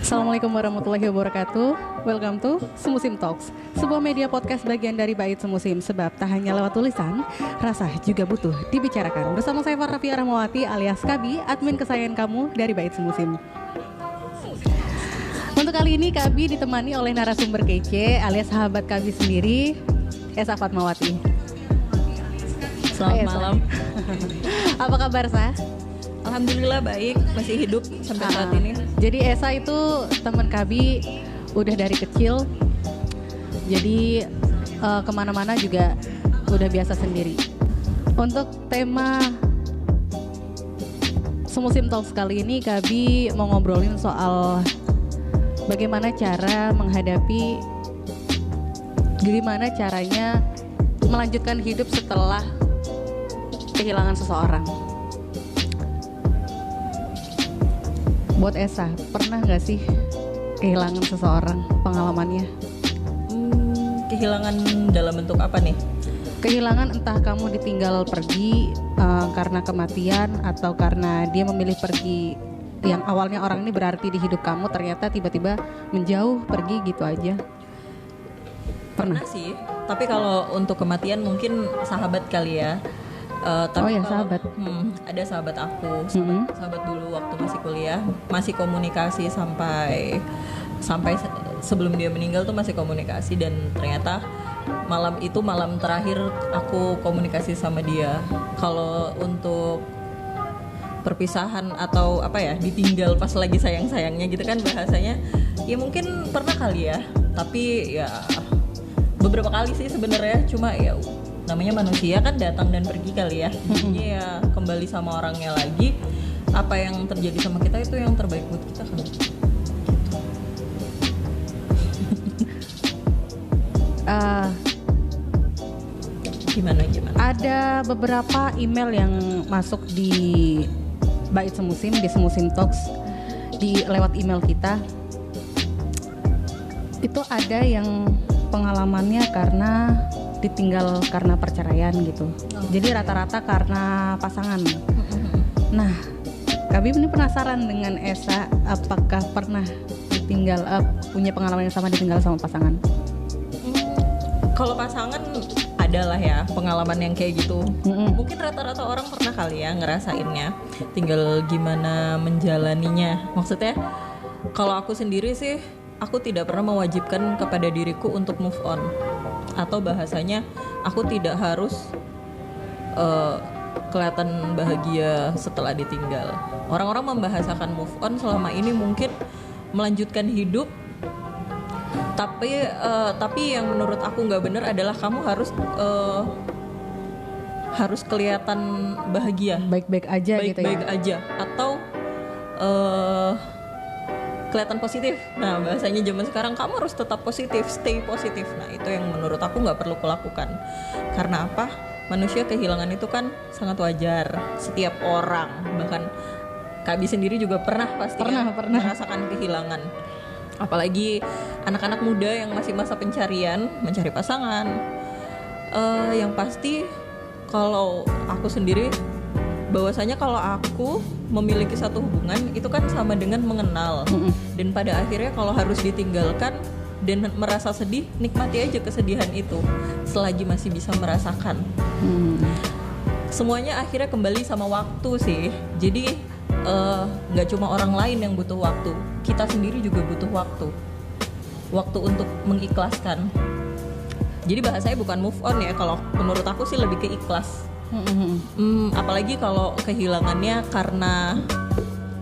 Assalamualaikum warahmatullahi wabarakatuh. Welcome to Semusim Talks, sebuah media podcast bagian dari Bait Semusim. Sebab tak hanya lewat tulisan, rasa juga butuh dibicarakan. Bersama saya Farafia Rahmawati alias Kabi, admin kesayangan kamu dari Bait Semusim. Untuk kali ini Kabi ditemani oleh narasumber kece alias sahabat Kabi sendiri, Esa Fatmawati. Selamat malam. Apa kabar, Sa? Alhamdulillah baik, masih hidup sampai saat ini. Jadi Esa itu teman Kabi udah dari kecil. Jadi kemana-mana juga udah biasa sendiri. Untuk tema Semusim Talks kali ini Kabi mau ngobrolin soal bagaimana cara menghadapi, gimana caranya melanjutkan hidup setelah kehilangan seseorang. Buat Esa, pernah gak sih kehilangan seseorang, pengalamannya? Kehilangan dalam bentuk apa nih? Kehilangan entah kamu ditinggal pergi karena kematian, atau karena dia memilih pergi yang awalnya orang ini berarti di hidup kamu, ternyata tiba-tiba menjauh, pergi gitu aja. Pernah sih, tapi kalau untuk kematian mungkin sahabat kali ya. Tapi sahabat. Ada sahabat aku, sahabat dulu waktu masih kuliah, masih komunikasi sampai sebelum dia meninggal tuh masih komunikasi, dan ternyata malam itu malam terakhir aku komunikasi sama dia. Kalau untuk perpisahan atau apa ya, ditinggal pas lagi sayang-sayangnya gitu kan bahasanya, ya mungkin pernah kali ya, tapi ya beberapa kali sih sebenarnya, cuma ya namanya manusia kan datang dan pergi kali ya. Jadinya ya kembali sama orangnya lagi. Apa yang terjadi sama kita itu yang terbaik buat kita kan. Gimana? Ada beberapa email yang masuk di Bait Semusim, di Semusim Talks, lewat email kita. Itu ada yang pengalamannya karena ditinggal karena perceraian gitu. Jadi rata-rata karena pasangan. Nah, Kabi ini penasaran dengan Esa, apakah pernah ditinggal, punya pengalaman yang sama ditinggal sama pasangan? Kalau pasangan adalah ya pengalaman yang kayak gitu. Mungkin rata-rata orang pernah kali ya ngerasainnya. Tinggal gimana menjalaninya. Maksudnya kalau aku sendiri sih, aku tidak pernah mewajibkan kepada diriku untuk move on. Atau bahasanya aku tidak harus kelihatan bahagia setelah ditinggal. Orang-orang membahasakan move on selama ini mungkin melanjutkan hidup, tapi yang menurut aku nggak benar adalah kamu harus kelihatan bahagia, baik-baik aja gitu ya. Baik-baik aja atau kelihatan positif. Nah bahasanya zaman sekarang kamu harus tetap positif, stay positif. Nah itu yang menurut aku nggak perlu kulakukan. Karena apa? Manusia kehilangan itu kan sangat wajar. Setiap orang, bahkan Kabi sendiri juga pernah merasakan kehilangan. Apalagi anak-anak muda yang masih masa pencarian, mencari pasangan. Yang pasti kalau aku sendiri, bahwasanya kalau aku memiliki satu hubungan itu kan sama dengan mengenal. Dan pada akhirnya kalau harus ditinggalkan dan merasa sedih, nikmati aja kesedihan itu selagi masih bisa merasakan. Semuanya akhirnya kembali sama waktu sih. Jadi gak cuma orang lain yang butuh waktu, kita sendiri juga butuh waktu untuk mengikhlaskan. Jadi bahasanya bukan move on ya, kalau menurut aku sih lebih ke ikhlas. Apalagi kalau kehilangannya karena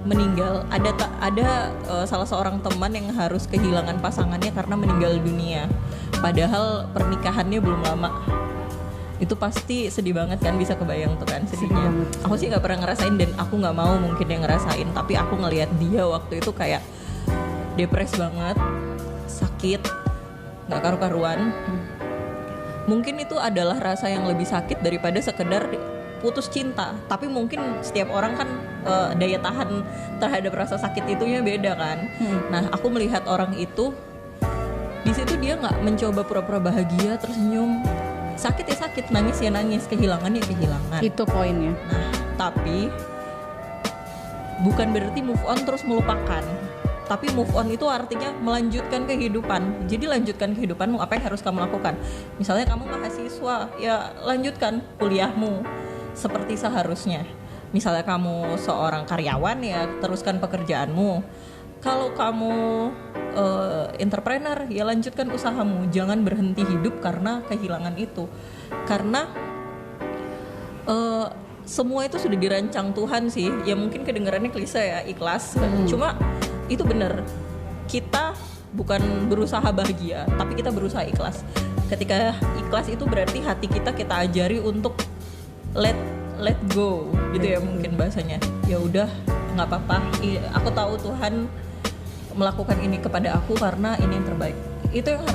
meninggal. Ada salah seorang teman yang harus kehilangan pasangannya karena meninggal dunia, padahal pernikahannya belum lama. Itu pasti sedih banget kan, bisa kebayang tuh kan sedihnya. Aku sih nggak pernah ngerasain dan aku nggak mau mungkin yang ngerasain, tapi aku ngelihat dia waktu itu kayak depres banget, sakit, nggak karu-karuan. Mungkin itu adalah rasa yang lebih sakit daripada sekedar putus cinta. Tapi mungkin setiap orang kan daya tahan terhadap rasa sakit itunya beda kan. Nah aku melihat orang itu, di situ dia nggak mencoba pura-pura bahagia terus senyum. Sakit ya sakit, nangis ya nangis, kehilangan ya kehilangan. Itu poinnya. Nah tapi bukan berarti move on terus melupakan. Tapi move on itu artinya melanjutkan kehidupan. Jadi lanjutkan kehidupanmu, apa yang harus kamu lakukan. Misalnya kamu mahasiswa, ya lanjutkan kuliahmu seperti seharusnya. Misalnya kamu seorang karyawan, ya teruskan pekerjaanmu. Kalau kamu entrepreneur, ya lanjutkan usahamu. Jangan berhenti hidup karena kehilangan itu. Karena semua itu sudah dirancang Tuhan sih. Ya mungkin kedengarannya klise ya, ikhlas. Cuma itu benar. Kita bukan berusaha bahagia, tapi kita berusaha ikhlas. Ketika ikhlas itu berarti hati kita ajari untuk let go gitu ya, mungkin bahasanya. Ya udah, nggak apa-apa. Aku tahu Tuhan melakukan ini kepada aku karena ini yang terbaik. Itu yang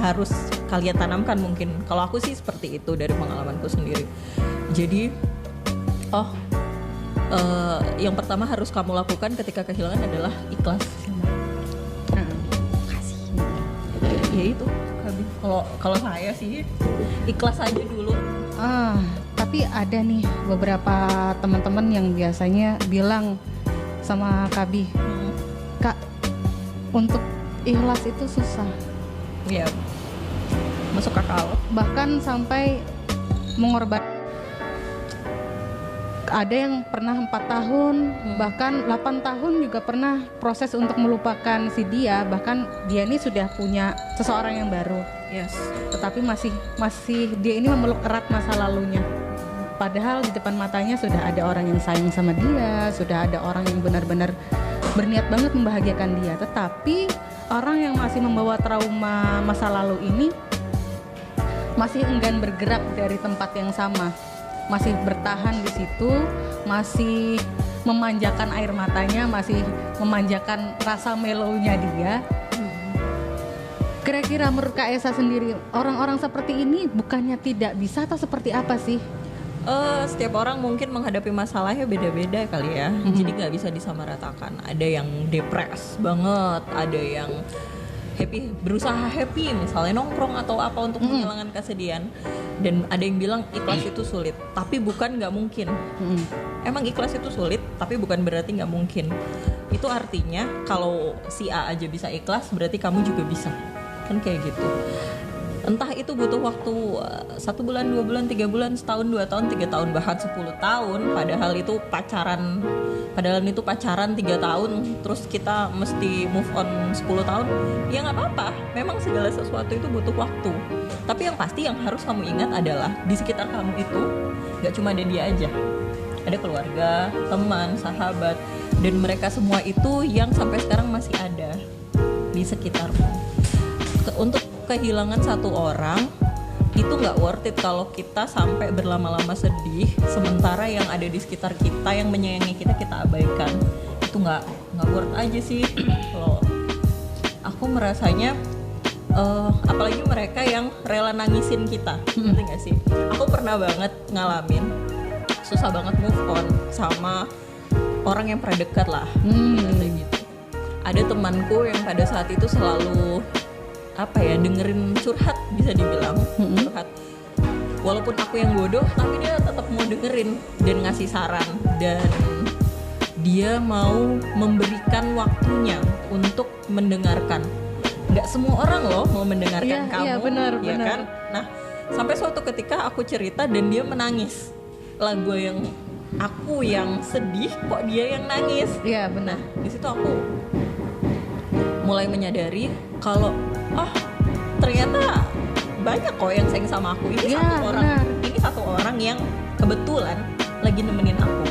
harus kalian tanamkan mungkin. Kalau aku sih seperti itu dari pengalamanku sendiri. Jadi yang pertama harus kamu lakukan ketika kehilangan adalah ikhlas. Kasih. Ya itu. Kalau saya sih ikhlas aja dulu. Tapi ada nih beberapa teman-teman yang biasanya bilang sama Kabi, Kak, untuk ikhlas itu susah. Iya, masuk akal. Bahkan sampai mengorbankan. Ada yang pernah 4 tahun, bahkan 8 tahun juga pernah proses untuk melupakan si dia. Bahkan dia ini sudah punya seseorang yang baru. Yes. Tetapi masih dia ini memeluk erat masa lalunya. Padahal di depan matanya sudah ada orang yang sayang sama dia, sudah ada orang yang benar-benar berniat banget membahagiakan dia. Tetapi orang yang masih membawa trauma masa lalu ini masih enggan bergerak dari tempat yang sama. Masih bertahan di situ, masih memanjakan air matanya, masih memanjakan rasa mellow-nya dia. Kira-kira menurut Kak Esa sendiri, orang-orang seperti ini bukannya tidak bisa atau seperti apa sih? Setiap orang mungkin menghadapi masalahnya beda-beda kali ya. Jadi nggak bisa disamaratakan. Ada yang depres banget, ada yang happy, berusaha happy, misalnya nongkrong atau apa untuk menghilangkan kesedihan. Dan ada yang bilang ikhlas itu sulit, tapi bukan nggak mungkin. Emang ikhlas itu sulit, tapi bukan berarti nggak mungkin. Itu artinya kalau si A aja bisa ikhlas, berarti kamu juga bisa. Kan kayak gitu. Entah itu butuh waktu 1 bulan, 2 bulan, 3 bulan, setahun, 2 tahun, 3 tahun, bahkan 10 tahun. Padahal itu pacaran 3 tahun, terus kita mesti move on 10 tahun. Ya nggak apa-apa, memang segala sesuatu itu butuh waktu. Tapi yang pasti yang harus kamu ingat adalah di sekitar kamu itu nggak cuma ada dia aja. Ada keluarga, teman, sahabat, dan mereka semua itu yang sampai sekarang masih ada di sekitarmu. Untuk kehilangan satu orang itu nggak worth it kalau kita sampai berlama-lama sedih, sementara yang ada di sekitar kita yang menyayangi kita abaikan. Itu nggak worth aja sih. Kalau aku merasanya apalagi mereka yang rela nangisin kita, ngerti nggak sih? Aku pernah banget ngalamin susah banget move on sama orang yang pernah dekat lah, gitu. Ada temanku yang pada saat itu selalu dengerin curhat, bisa dibilang curhat. Walaupun aku yang bodoh, tapi dia tetap mau dengerin dan ngasih saran, dan dia mau memberikan waktunya untuk mendengarkan. Nggak semua orang loh mau mendengarkan kamu. Iya, benar. Kan? Nah, sampai suatu ketika aku cerita dan dia menangis. Lah gue aku yang sedih, kok dia yang nangis. Iya, benar. Di situ aku mulai menyadari kalau ternyata banyak kok yang sayang sama aku. Ini satu orang yang kebetulan lagi nemenin aku.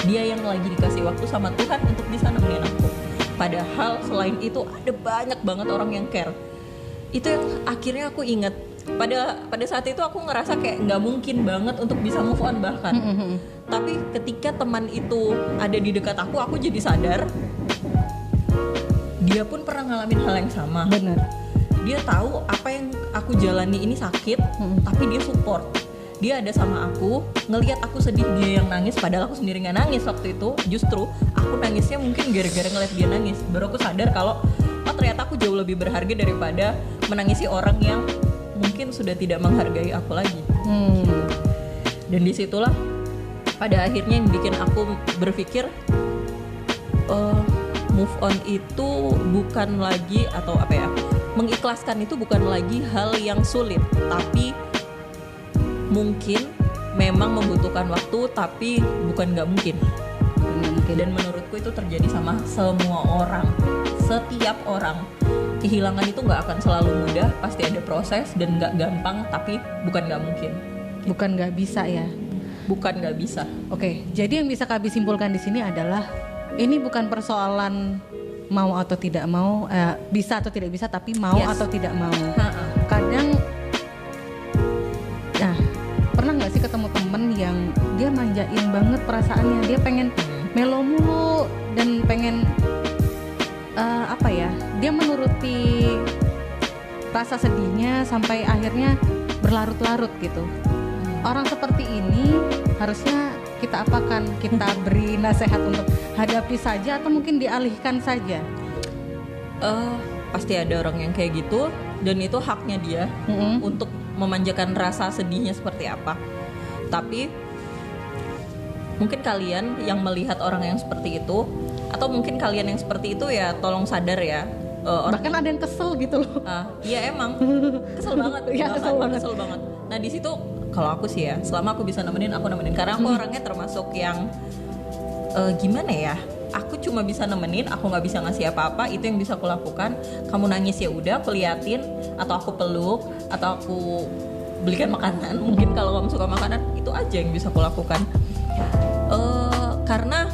Dia yang lagi dikasih waktu sama Tuhan untuk bisa nemenin aku. Padahal selain itu ada banyak banget orang yang care. Itu yang akhirnya aku ingat. Pada saat itu aku ngerasa kayak nggak mungkin banget untuk bisa move on bahkan. Tapi ketika teman itu ada di dekat aku jadi sadar dia pun pernah ngalamin hal yang sama. Benar. Dia tahu apa yang aku jalani ini sakit, tapi dia support. Dia ada sama aku, ngelihat aku sedih, dia yang nangis, padahal aku sendiri nggak nangis waktu itu. Justru aku nangisnya mungkin gara-gara ngeliat dia nangis. Baru aku sadar kalau ternyata aku jauh lebih berharga daripada menangisi orang yang mungkin sudah tidak menghargai aku lagi. Dan disitulah pada akhirnya yang bikin aku berpikir move on itu bukan lagi atau apa ya, mengikhlaskan itu bukan lagi hal yang sulit, tapi mungkin memang membutuhkan waktu, tapi bukan nggak mungkin. Dan menurutku itu terjadi sama semua orang, setiap orang. Kehilangan itu nggak akan selalu mudah, pasti ada proses dan nggak gampang, tapi bukan nggak mungkin. Bukan nggak bisa ya. Bukan nggak bisa. Oke, jadi yang bisa kami simpulkan di sini adalah ini bukan persoalan mau atau tidak mau, bisa atau tidak bisa, tapi mau atau tidak mau. Kadang, nah, pernah nggak sih ketemu temen yang dia manjain banget perasaannya, dia pengen melo mulu dan pengen apa ya? Dia menuruti rasa sedihnya sampai akhirnya berlarut-larut gitu. Orang seperti ini harusnya kita apakan? Kita beri nasihat untuk hadapi saja atau mungkin dialihkan saja? Pasti ada orang yang kayak gitu dan itu haknya dia untuk memanjakan rasa sedihnya seperti apa. Tapi mungkin kalian yang melihat orang yang seperti itu, atau mungkin kalian yang seperti itu ya tolong sadar ya. Bahkan ada yang kesel gitu loh. Iya emang kesel banget. Ya, kesel banget. Nah di situ kalau aku sih ya, selama aku bisa nemenin, aku nemenin. Karena aku orangnya termasuk yang gimana ya? Aku cuma bisa nemenin, aku nggak bisa ngasih apa-apa. Itu yang bisa aku lakukan. Kamu nangis ya udah, aku liatin, atau aku peluk, atau aku belikan makanan. Mungkin kalau kamu suka makanan, itu aja yang bisa aku lakukan. Karena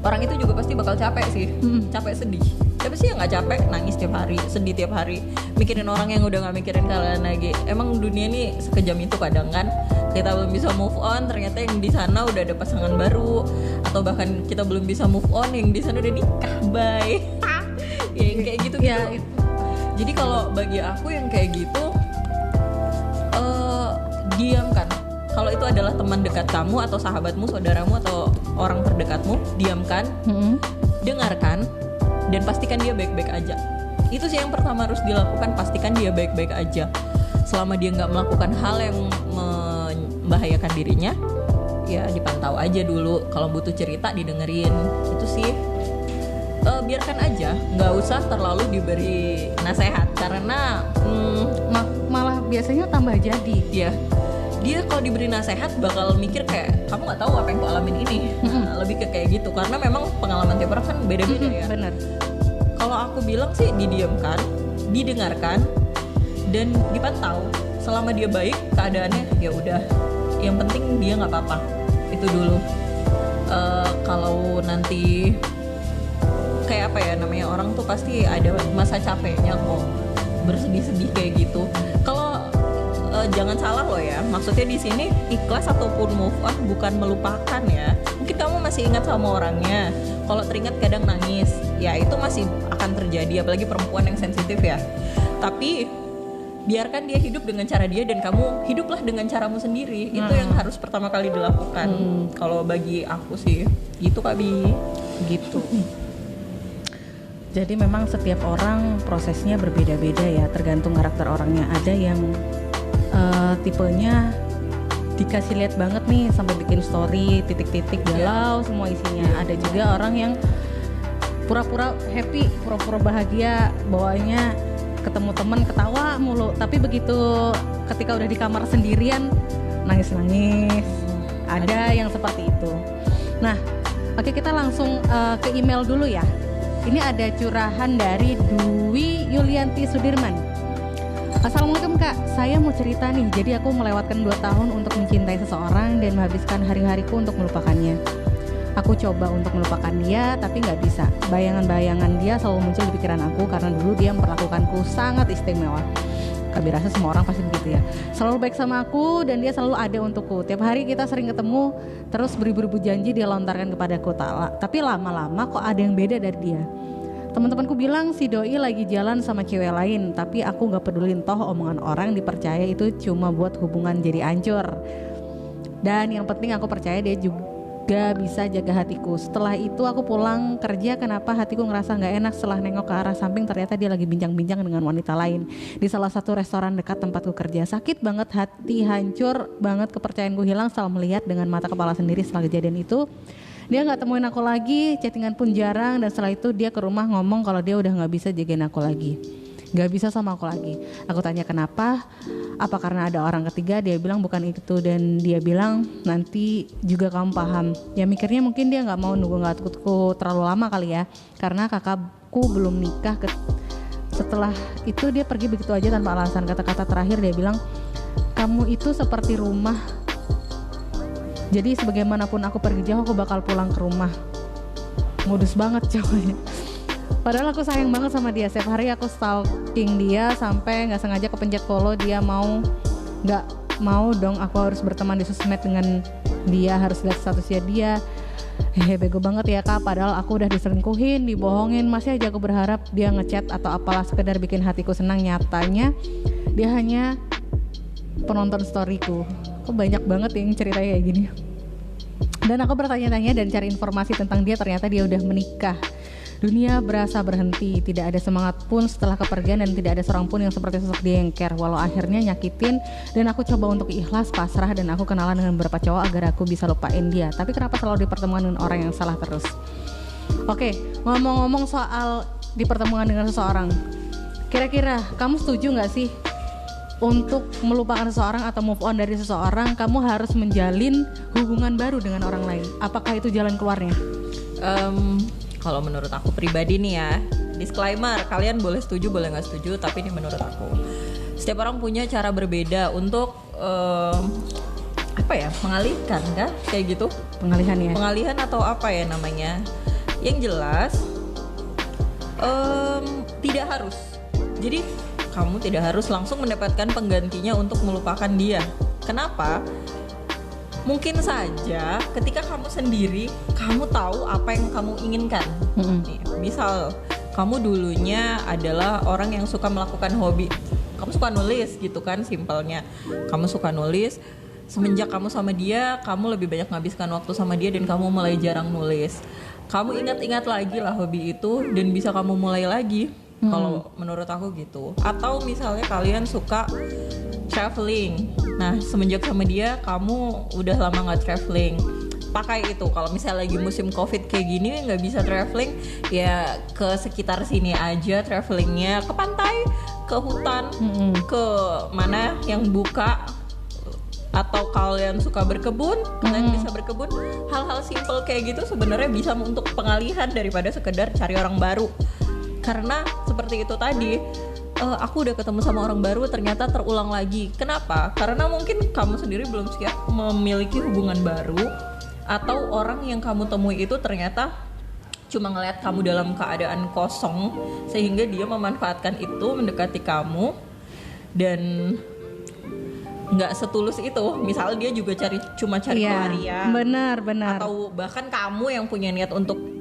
orang itu juga pasti bakal capek sih, capek sedih. Siapa sih yang nggak capek nangis tiap hari, sedih tiap hari, mikirin orang yang udah nggak mikirin kalian lagi. Emang dunia ini sekejam itu kadang kan. Kita belum bisa move on, ternyata yang di sana udah ada pasangan baru, atau bahkan kita belum bisa move on, yang di sana udah nikah, bye. Ya yang kayak gitu. Jadi kalau bagi aku yang kayak gitu, diamkan. Kalau itu adalah teman dekat kamu atau sahabatmu, saudaramu atau orang terdekatmu, diamkan, dengarkan, dan pastikan dia baik-baik aja. Itu sih yang pertama harus dilakukan, pastikan dia baik-baik aja. Selama dia nggak melakukan hal yang membahayakan dirinya, ya dipantau aja dulu. Kalau butuh cerita didengerin, itu sih biarkan aja, nggak usah terlalu diberi nasihat karena malah biasanya tambah jadi. Ya, dia kalau diberi nasihat bakal mikir kayak kamu nggak tahu apa yang aku alamin ini. Lebih ke kayak gitu karena memang pengalaman tiap orang kan beda-beda ya. Bener. Kalau aku bilang sih didiamkan, didengarkan, dan dipantau. Selama dia baik keadaannya ya udah. Yang penting dia nggak apa-apa. Itu dulu. Kalau nanti kayak apa ya namanya, orang tuh pasti ada masa capeknya kok bersedih-sedih kayak gitu. Kalau jangan salah loh ya, maksudnya di sini ikhlas ataupun move on bukan melupakan ya. Mungkin kamu masih ingat sama orangnya, kalau teringat kadang nangis, ya itu masih akan terjadi, apalagi perempuan yang sensitif ya. Tapi biarkan dia hidup dengan cara dia dan kamu hiduplah dengan caramu sendiri. Itu yang harus pertama kali dilakukan. Kalau bagi aku sih gitu Kak Bi. Gitu. Jadi memang setiap orang prosesnya berbeda-beda ya, tergantung karakter orangnya. Ada yang tipenya dikasih lihat banget nih sampai bikin story titik-titik galau semua isinya. Ada juga orang yang pura-pura happy, pura-pura bahagia, bawaannya ketemu teman ketawa mulu, tapi begitu ketika udah di kamar sendirian nangis-nangis. Ada yang seperti itu. Nah, oke, kita langsung ke email dulu ya. Ini ada curahan dari Dwi Yulianti Sudirman. Assalamualaikum Kak, saya mau cerita nih. Jadi aku melewatkan 2 tahun untuk mencintai seseorang dan menghabiskan hari-hariku untuk melupakannya. Aku coba untuk melupakan dia, tapi gak bisa. Bayangan-bayangan dia selalu muncul di pikiran aku karena dulu dia memperlakukanku sangat istimewa. Kabi rasa semua orang pasti begitu ya. Selalu baik sama aku dan dia selalu ada untukku. Tiap hari kita sering ketemu, terus beribu-ribu janji dia lontarkan kepadaku. Tapi lama-lama kok ada yang beda dari dia. Teman-temanku bilang si doi lagi jalan sama cewek lain, tapi aku gak pedulin, toh omongan orang dipercaya itu cuma buat hubungan jadi hancur. Dan yang penting aku percaya dia juga bisa jaga hatiku. Setelah itu aku pulang kerja, kenapa hatiku ngerasa gak enak setelah nengok ke arah samping, ternyata dia lagi bincang-bincang dengan wanita lain di salah satu restoran dekat tempatku kerja. Sakit banget, hati hancur banget, kepercayaanku hilang setelah melihat dengan mata kepala sendiri setelah kejadian itu. Dia nggak temuin aku lagi, chattingan pun jarang. Dan setelah itu dia ke rumah ngomong kalau dia udah nggak bisa jagain aku lagi, nggak bisa sama aku lagi. Aku tanya kenapa, apa karena ada orang ketiga? Dia bilang bukan itu, dan dia bilang nanti juga kamu paham. Ya mikirnya mungkin dia nggak mau nunggu aku terlalu lama kali ya, karena kakakku belum nikah. Setelah itu dia pergi begitu aja tanpa alasan. Kata-kata terakhir dia bilang, kamu itu seperti rumah, jadi sebagaimanapun aku pergi jauh aku bakal pulang ke rumah. Modus banget cowoknya. Padahal aku sayang banget sama dia. Setiap hari aku stalking dia sampai nggak sengaja kepencet follow dia. Nggak mau dong aku harus berteman di sosmed dengan dia, harus lihat statusnya dia. Bego banget ya kak, padahal aku udah diselingkuhin, dibohongin, masih aja aku berharap dia ngechat atau apalah sekedar bikin hatiku senang. Nyatanya dia hanya penonton storyku. Kok banyak banget yang cerita kayak gini. Dan aku bertanya-tanya dan cari informasi tentang dia, ternyata dia udah menikah. Dunia berasa berhenti, tidak ada semangat pun setelah kepergian, dan tidak ada seorang pun yang seperti sosok dia yang care. Walau akhirnya nyakitin, dan aku coba untuk ikhlas, pasrah, dan aku kenalan dengan beberapa cowok agar aku bisa lupain dia. Tapi kenapa selalu dipertemukan dengan orang yang salah terus? Oke, ngomong-ngomong soal dipertemukan dengan seseorang, kira-kira kamu setuju gak sih untuk melupakan seseorang atau move on dari seseorang, kamu harus menjalin hubungan baru dengan orang lain? Apakah itu jalan keluarnya? Kalau menurut aku pribadi nih ya, disclaimer, kalian boleh setuju boleh nggak setuju, tapi ini menurut aku. Setiap orang punya cara berbeda untuk mengalihkan kan, kayak gitu. Pengalihan ya? Pengalihan atau apa ya namanya? Yang jelas tidak harus. Jadi kamu tidak harus langsung mendapatkan penggantinya untuk melupakan dia. Kenapa? Mungkin saja ketika kamu sendiri, kamu tahu apa yang kamu inginkan. Nih, misal kamu dulunya adalah orang yang suka melakukan hobi, kamu suka nulis gitu kan, simpelnya. Kamu suka nulis, semenjak kamu sama dia, kamu lebih banyak menghabiskan waktu sama dia dan kamu mulai jarang nulis. Kamu ingat-ingat lagi lah hobi itu dan bisa kamu mulai lagi. Kalau menurut aku gitu. Atau misalnya kalian suka traveling. Nah, semenjak sama dia kamu udah lama nggak traveling. Pakai itu. Kalau misalnya lagi musim COVID kayak gini nggak bisa traveling, ya ke sekitar sini aja travelingnya, ke pantai, ke hutan, ke mana yang buka. Atau kalian suka berkebun, kalian bisa berkebun. Hal-hal simple kayak gitu sebenarnya bisa untuk pengalihan daripada sekedar cari orang baru. Karena seperti itu tadi, aku udah ketemu sama orang baru ternyata terulang lagi. Kenapa? Karena mungkin kamu sendiri belum siap memiliki hubungan baru, atau orang yang kamu temui itu ternyata cuma ngeliat kamu dalam keadaan kosong, sehingga dia memanfaatkan itu mendekati kamu dan nggak setulus itu. Misal dia juga cuma cari pelarian. Benar. Atau bahkan kamu yang punya niat untuk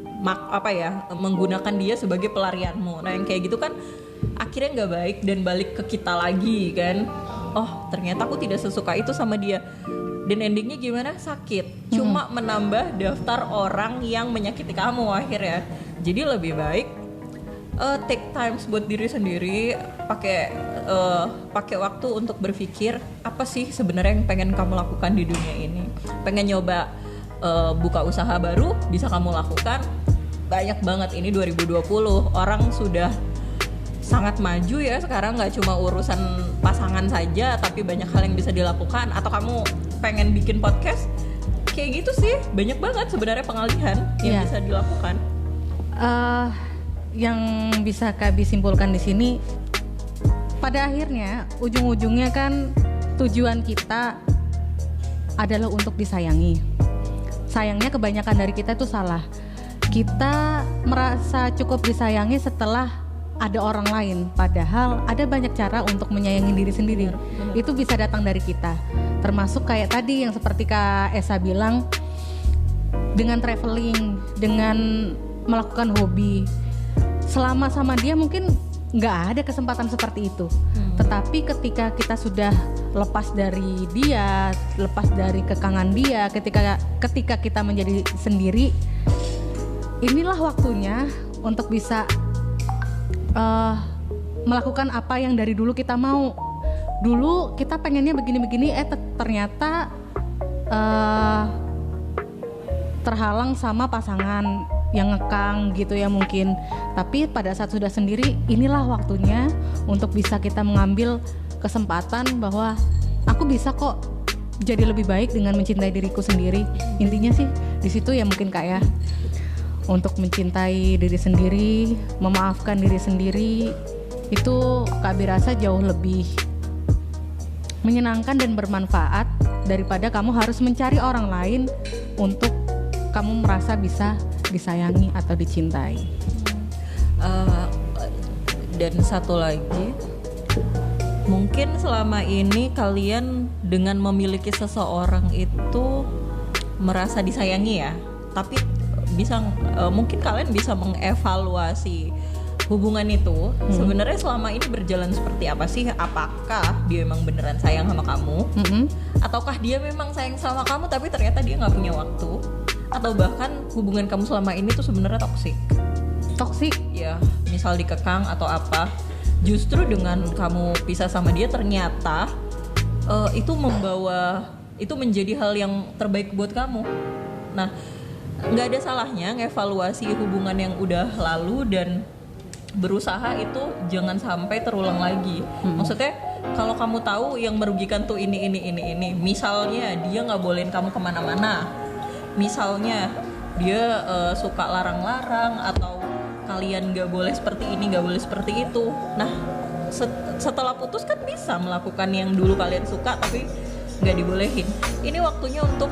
menggunakan dia sebagai pelarianmu. Nah yang kayak gitu kan akhirnya nggak baik dan balik ke kita lagi kan. Oh ternyata aku tidak sesuka itu sama dia. Dan endingnya gimana? Sakit. Cuma menambah daftar orang yang menyakiti kamu akhirnya. Jadi lebih baik take time buat diri sendiri, pakai waktu untuk berpikir apa sih sebenarnya yang pengen kamu lakukan di dunia ini. Pengen nyoba buka usaha baru, bisa kamu lakukan. Banyak banget, ini 2020, orang sudah sangat maju ya sekarang, nggak cuma urusan pasangan saja, tapi banyak hal yang bisa dilakukan. Atau kamu pengen bikin podcast, kayak gitu sih, banyak banget sebenarnya pengalihan yang bisa dilakukan. Yang bisa Kabi simpulkan di sini, pada akhirnya ujung-ujungnya kan tujuan kita adalah untuk disayangi. Sayangnya kebanyakan dari kita itu salah. Kita merasa cukup disayangi setelah ada orang lain, padahal ada banyak cara untuk menyayangi diri sendiri. Benar. Itu bisa datang dari kita. Termasuk kayak tadi yang seperti Kak Esa bilang, dengan traveling, dengan melakukan hobi. Selama sama dia mungkin nggak ada kesempatan seperti itu. Tetapi ketika kita sudah lepas dari dia, lepas dari kekangan dia, ketika kita menjadi sendiri, inilah waktunya untuk bisa melakukan apa yang dari dulu kita mau. Dulu kita pengennya begini-begini, ternyata terhalang sama pasangan yang ngekang gitu ya mungkin. Tapi pada saat sudah sendiri, inilah waktunya untuk bisa kita mengambil kesempatan bahwa aku bisa kok jadi lebih baik dengan mencintai diriku sendiri. Intinya sih di situ ya mungkin Kak ya. Untuk mencintai diri sendiri, memaafkan diri sendiri, itu Kak Abi rasa jauh lebih menyenangkan dan bermanfaat daripada kamu harus mencari orang lain untuk kamu merasa bisa disayangi atau dicintai. Dan satu lagi, mungkin selama ini kalian dengan memiliki seseorang itu merasa disayangi ya, tapi mungkin kalian bisa mengevaluasi hubungan itu sebenarnya selama ini berjalan seperti apa sih? Apakah dia memang beneran sayang sama kamu? Ataukah dia memang sayang sama kamu tapi ternyata dia nggak punya waktu? Atau bahkan hubungan kamu selama ini tuh sebenarnya toksik? Ya, misal dikekang atau apa? Justru dengan kamu pisah sama dia ternyata itu menjadi hal yang terbaik buat kamu. Nah, nggak ada salahnya ngevaluasi hubungan yang udah lalu dan berusaha itu jangan sampai terulang lagi. Maksudnya kalau kamu tahu yang merugikan tuh ini. Misalnya dia nggak bolehin kamu kemana-mana. Misalnya dia suka larang-larang atau kalian nggak boleh seperti ini, nggak boleh seperti itu. Nah setelah putus kan bisa melakukan yang dulu kalian suka tapi nggak dibolehin. Ini waktunya untuk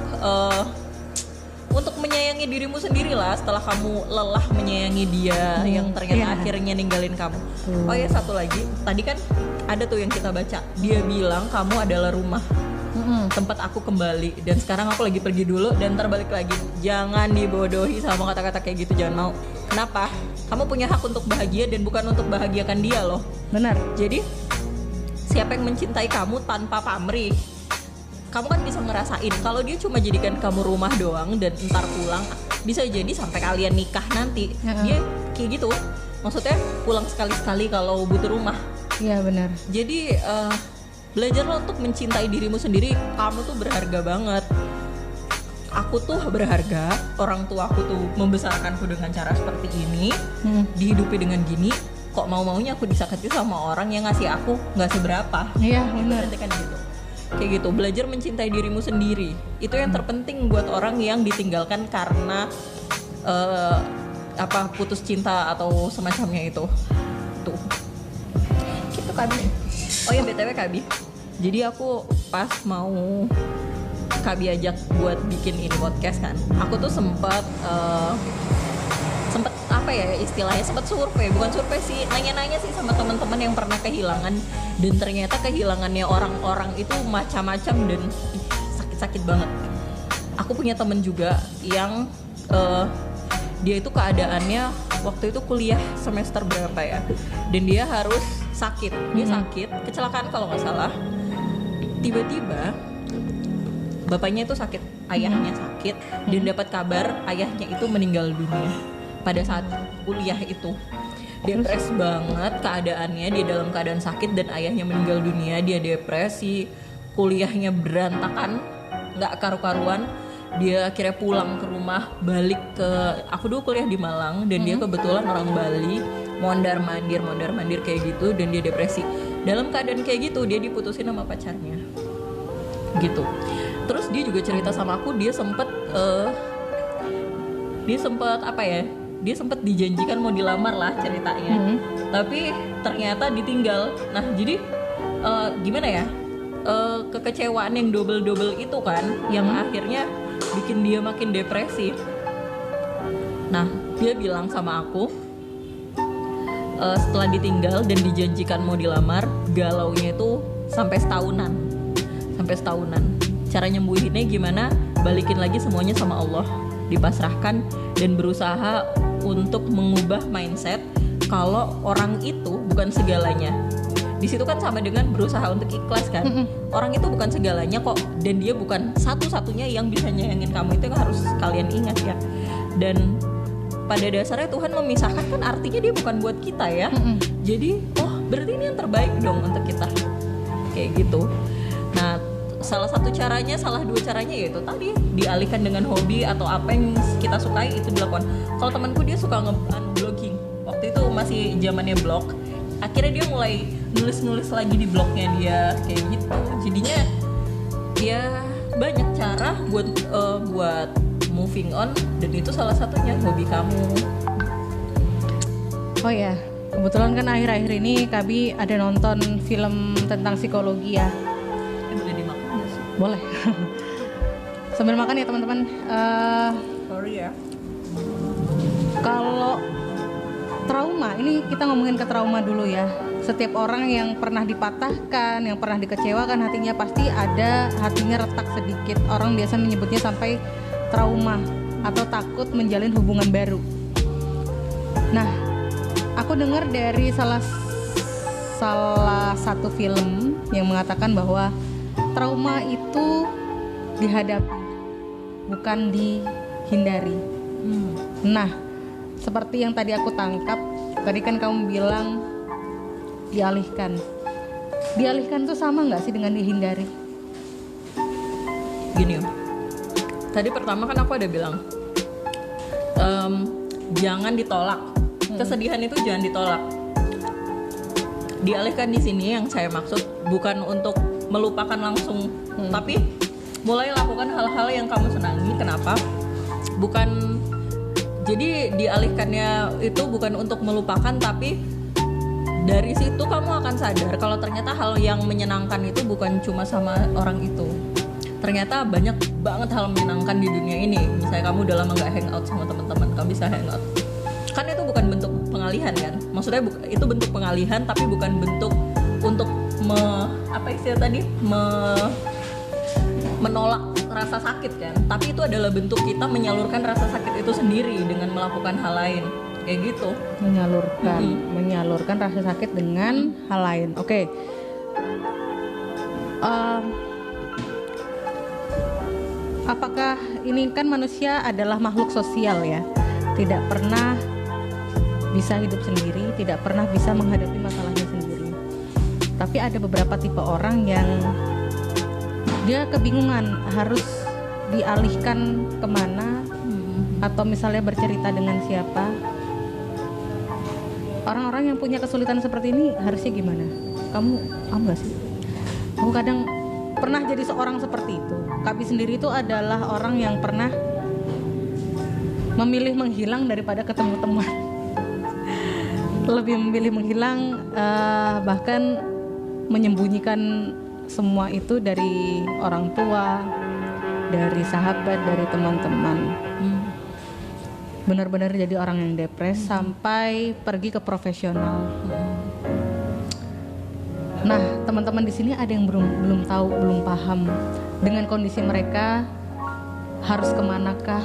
menyayangi dirimu sendiri lah setelah kamu lelah menyayangi dia yang ternyata akhirnya ninggalin kamu. Oh ya, satu lagi, tadi kan ada tuh yang kita baca, dia bilang kamu adalah rumah tempat aku kembali dan sekarang aku lagi pergi dulu dan terbalik lagi. Jangan dibodohi sama kata-kata kayak gitu, jangan mau. Kenapa? Kamu punya hak untuk bahagia dan bukan untuk bahagiakan dia loh. Benar. Jadi siapa yang mencintai kamu tanpa pamrih? Kamu kan bisa ngerasain kalau dia cuma jadikan kamu rumah doang dan ntar pulang, bisa jadi sampai kalian nikah nanti dia kayak gitu. Maksudnya pulang sekali-sekali kalau butuh rumah. Iya benar. Jadi belajarlah untuk mencintai dirimu sendiri. Kamu tuh berharga banget. Aku tuh berharga. Orang tua aku tuh membesarkanku dengan cara seperti ini, dihidupi dengan gini. Kok mau-maunya aku disakiti sama orang yang ngasih aku nggak seberapa. Iya benar. Kan gitu. Kayak gitu, belajar mencintai dirimu sendiri. Itu yang terpenting buat orang yang ditinggalkan karena putus cinta atau semacamnya itu. Tuh. Gitu Kabi. Oh ya BTW Kabi. Jadi aku pas mau Kabi ajak buat bikin ini podcast kan. Aku tuh sempet istilahnya sempat survei, bukan survei sih, nanya-nanya sih sama teman-teman yang pernah kehilangan, dan ternyata kehilangannya orang-orang itu macam-macam dan sakit-sakit banget. Aku punya temen juga yang dia itu keadaannya waktu itu kuliah semester berapa ya, dan dia harus sakit, kecelakaan kalau nggak salah. Tiba-tiba bapaknya itu sakit, ayahnya sakit, dan dapat kabar ayahnya itu meninggal dunia pada saat kuliah itu. Depres banget keadaannya, dia dalam keadaan sakit dan ayahnya meninggal dunia. Dia depresi, kuliahnya berantakan, nggak karu-karuan. Dia akhirnya pulang ke rumah, balik ke, aku dulu kuliah di Malang dan dia kebetulan orang Bali, mondar mandir kayak gitu, dan dia depresi. Dalam keadaan kayak gitu dia diputusin sama pacarnya gitu. Terus dia juga cerita sama aku, dia sempet dia sempat dijanjikan mau dilamar lah ceritanya, tapi ternyata ditinggal. Nah jadi gimana ya, kekecewaan yang double itu kan yang akhirnya bikin dia makin depresi. Nah dia bilang sama aku, setelah ditinggal dan dijanjikan mau dilamar, galaunya itu sampai setahunan. Cara nyembuhinnya gimana? Balikin lagi semuanya sama Allah, dipasrahkan dan berusaha untuk mengubah mindset kalau orang itu bukan segalanya. Di situ kan sama dengan berusaha untuk ikhlas kan. Orang itu bukan segalanya kok, dan dia bukan satu-satunya yang bisa nyayangin kamu. Itu yang harus kalian ingat ya. Dan pada dasarnya Tuhan memisahkan kan artinya dia bukan buat kita ya. Jadi berarti ini yang terbaik dong untuk kita. Kayak gitu. Nah salah dua caranya yaitu tadi dialihkan dengan hobi atau apa yang kita sukai itu dilakukan. Kalau temanku dia suka blogging, waktu itu masih zamannya blog, akhirnya dia mulai nulis lagi di blognya dia kayak gitu. Jadinya ya banyak cara buat moving on, dan itu salah satunya hobi kamu. Oh ya, kebetulan kan akhir-akhir ini Kabi ada nonton film tentang psikologi ya. Boleh dimakan nggak sih? Boleh. Sambil makan ya teman-teman. Sorry ya. Kalau trauma, ini kita ngomongin ke trauma dulu ya. Setiap orang yang pernah dipatahkan, yang pernah dikecewakan, hatinya pasti ada, hatinya retak sedikit. Orang biasa menyebutnya sampai trauma atau takut menjalin hubungan baru. Nah, aku dengar dari salah satu film yang mengatakan bahwa trauma itu dihadapi, bukan dihindari. Nah, seperti yang tadi aku tangkap, tadi kan kamu bilang dialihkan. Dialihkan tuh sama nggak sih dengan dihindari? Gini, tadi pertama kan aku ada bilang jangan ditolak. Kesedihan itu jangan ditolak. Dialihkan di sini yang saya maksud bukan untuk melupakan langsung, tapi mulai lakukan hal-hal yang kamu senangi. Kenapa? Bukan, jadi dialihkannya itu bukan untuk melupakan, tapi dari situ kamu akan sadar kalau ternyata hal yang menyenangkan itu bukan cuma sama orang itu. Ternyata banyak banget hal menyenangkan di dunia ini. Misalnya kamu udah lama gak hangout sama teman-teman, kamu bisa hangout. Kan itu bukan bentuk pengalihan kan? Maksudnya itu bentuk pengalihan, tapi bukan bentuk untuk menolak rasa sakit kan? Tapi itu adalah bentuk kita menyalurkan rasa sakit itu sendiri dengan melakukan hal lain. Kayak gitu. Menyalurkan rasa sakit dengan hal lain. Oke. Apakah ini kan manusia adalah makhluk sosial ya? Tidak pernah bisa hidup sendiri, tidak pernah bisa menghadapi masalahnya sendiri. Tapi ada beberapa tipe orang yang dia kebingungan harus dialihkan kemana, atau misalnya bercerita dengan siapa. Orang-orang yang punya kesulitan seperti ini harusnya gimana? Kamu nggak sih? Aku kadang pernah jadi seorang seperti itu. Kabi sendiri itu adalah orang yang pernah memilih menghilang daripada ketemu teman. Lebih memilih menghilang, bahkan menyembunyikan semua itu dari orang tua, dari sahabat, dari teman-teman. Benar-benar jadi orang yang depres sampai pergi ke profesional. Nah, teman-teman di sini ada yang belum tahu, belum paham dengan kondisi mereka harus kemanakah,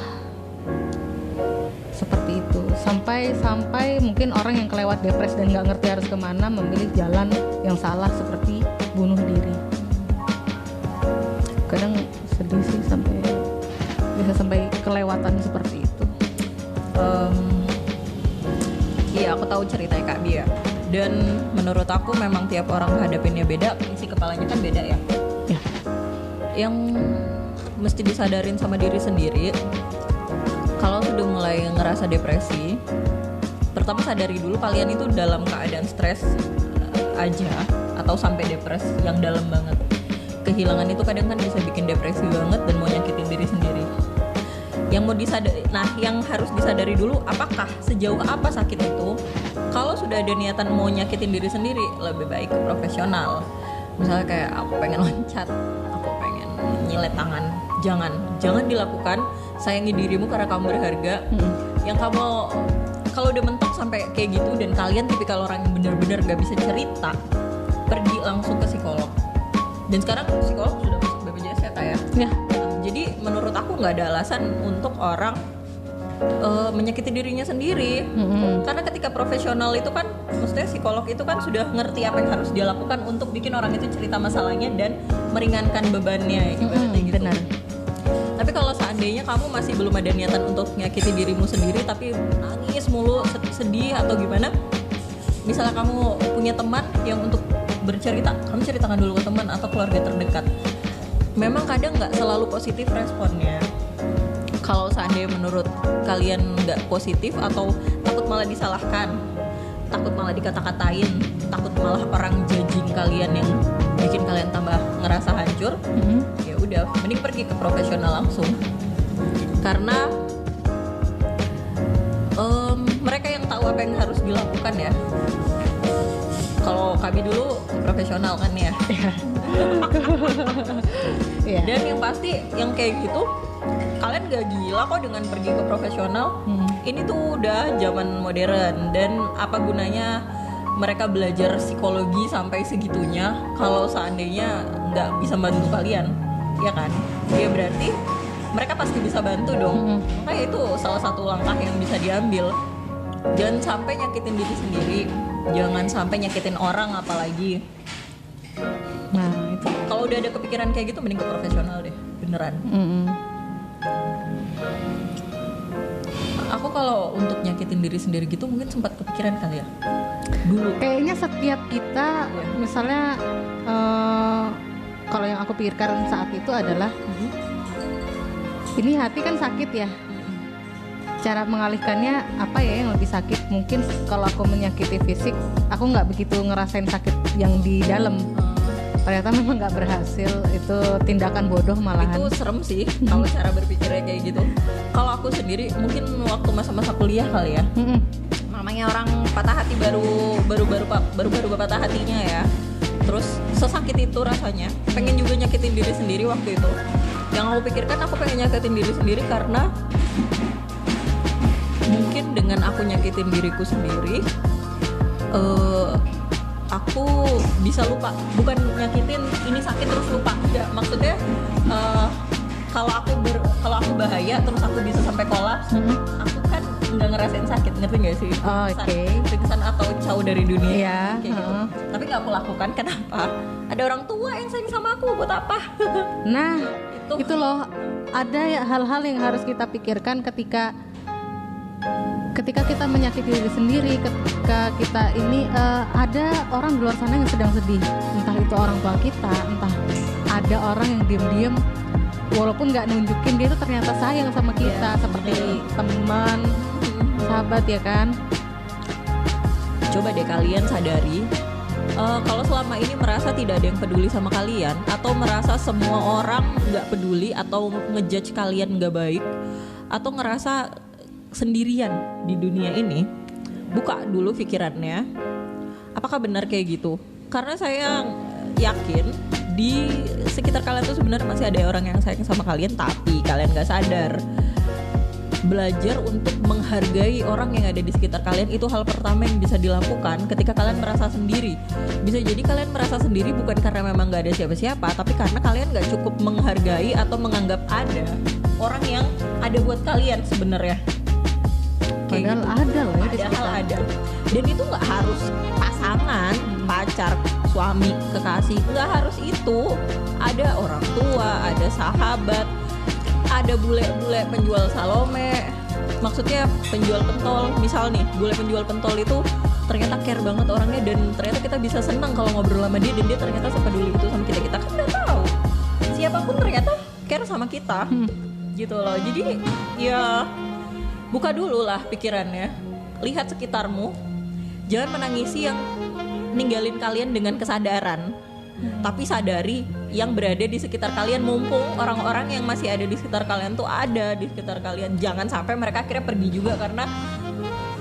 seperti itu. Sampai mungkin orang yang kelewat depres dan nggak ngerti harus kemana memilih jalan yang salah seperti bunuh diri. Kadang sedih sih bisa sampai kelewatan seperti itu. Iya, aku tahu ceritanya Kak Bia. Dan menurut aku memang tiap orang hadapinnya beda, isi kepalanya kan beda ya. Ya. Yang mesti disadarin sama diri sendiri, kalau sudah mulai ngerasa depresi, pertama sadari dulu kalian itu dalam keadaan stres aja atau sampai depresi yang dalam banget. Kehilangan itu kadang kan bisa bikin depresi banget dan mau nyakitin diri sendiri. Yang harus disadari dulu, apakah sejauh apa sakit itu. Kalau sudah ada niatan mau nyakitin diri sendiri, lebih baik ke profesional. Misalnya kayak aku pengen loncat, aku pengen nyilet tangan, jangan dilakukan. Sayangi dirimu karena kamu berharga. Yang kamu kalau udah mentok sampai kayak gitu dan kalian tipikal orang yang benar-benar gak bisa cerita, pergi langsung ke psikolog. Dan sekarang psikolog sudah masuk BPJS ya kayak. Ya. Jadi menurut aku nggak ada alasan untuk orang menyakiti dirinya sendiri. Karena ketika profesional itu kan, maksudnya psikolog itu kan sudah ngerti apa yang harus dia lakukan untuk bikin orang itu cerita masalahnya dan meringankan bebannya. Gitu. Benar. Tapi kalau seandainya kamu masih belum ada niatan untuk nyakiti dirimu sendiri, tapi nangis mulu, sedih atau gimana, misalnya kamu punya teman yang untuk bercerita, kamu ceritakan dulu ke teman atau keluarga terdekat. memang kadang nggak selalu positif responnya. Kalau seandainya menurut kalian nggak positif atau takut malah disalahkan, takut malah dikata-katain, takut malah orang judging kalian yang bikin kalian tambah ngerasa hancur, ya udah mending pergi ke profesional langsung. Karena mereka yang tahu apa yang harus dilakukan ya. Kalau kami dulu ke profesional kan ya. Dan yang pasti yang kayak gitu kalian gak gila kok dengan pergi ke profesional. Ini tuh udah zaman modern, dan apa gunanya mereka belajar psikologi sampai segitunya kalau seandainya nggak bisa bantu kalian, ya kan? Ya berarti mereka pasti bisa bantu dong. Makanya itu salah satu langkah yang bisa diambil. Jangan sampai nyakitin diri sendiri, jangan sampai nyakitin orang apalagi. Nah itu. Kalau udah ada kepikiran kayak gitu mending ke profesional deh, beneran. Aku kalau untuk nyakitin diri sendiri gitu mungkin sempat kepikiran kali ya dulu. Kayaknya setiap kita, misalnya kalau yang aku pikirkan saat itu adalah ini hati kan sakit ya. Cara mengalihkannya apa ya yang lebih sakit? Mungkin kalau aku menyakiti fisik, aku nggak begitu ngerasain sakit yang di dalam. Ternyata memang nggak berhasil, itu tindakan bodoh malahan. Itu serem sih kalau cara berpikirnya kayak gitu. Kalau aku sendiri mungkin waktu masa-masa kuliah kali ya. Namanya orang patah hati baru patah hatinya ya. Terus sesakit itu rasanya, pengen juga nyakitin diri sendiri waktu itu. Yang aku pikirkan aku pengen nyakitin diri sendiri karena mungkin dengan aku nyakitin diriku sendiri, aku bisa lupa. Bukan nyakitin ini sakit terus lupa, enggak. Maksudnya kalau aku bahaya terus aku bisa sampai kolaps, aku kan nggak ngerasain sakit, ngerti nggak sih? Pingsan atau jauh dari dunia, kayak gitu. Tapi nggak aku lakukan, kenapa? Ada orang tua yang sayang sama aku, buat apa? Nah itu loh, ada ya hal-hal yang harus kita pikirkan ketika kita menyakiti diri sendiri, ketika kita ini ada orang di luar sana yang sedang sedih, entah itu orang tua kita, entah ada orang yang diam-diam walaupun nggak nunjukin dia tuh ternyata sayang sama kita, seperti teman, sahabat ya kan. Coba deh kalian sadari, kalau selama ini merasa tidak ada yang peduli sama kalian, atau merasa semua orang nggak peduli, atau ngejudge kalian nggak baik, atau ngerasa sendirian di dunia ini, buka dulu pikirannya, apakah benar kayak gitu? Karena saya yakin di sekitar kalian tuh sebenarnya masih ada orang yang sayang sama kalian, tapi kalian nggak sadar. Belajar untuk menghargai orang yang ada di sekitar kalian itu hal pertama yang bisa dilakukan ketika kalian merasa sendiri. Bisa jadi kalian merasa sendiri bukan karena memang nggak ada siapa-siapa, tapi karena kalian nggak cukup menghargai atau menganggap ada orang yang ada buat kalian sebenarnya. Padahal gitu. Ada loh ya, padahal ada. Dan itu nggak harus pasangan, pacar, suami, kekasih, nggak harus itu. Ada orang tua, ada sahabat, ada bule-bule penjual salome, maksudnya penjual pentol. Misal nih, bule penjual pentol itu ternyata care banget orangnya, dan ternyata kita bisa senang kalau ngobrol sama dia, dan dia ternyata sepeduli itu sama kita. Kita kan nggak tahu, siapapun ternyata care sama kita, gitu loh. Jadi ya buka dulu lah pikirannya, lihat sekitarmu, jangan menangisi yang ninggalin kalian dengan kesadaran, tapi sadari yang berada di sekitar kalian. Mumpung orang-orang yang masih ada di sekitar kalian tuh ada di sekitar kalian, jangan sampai mereka akhirnya pergi juga karena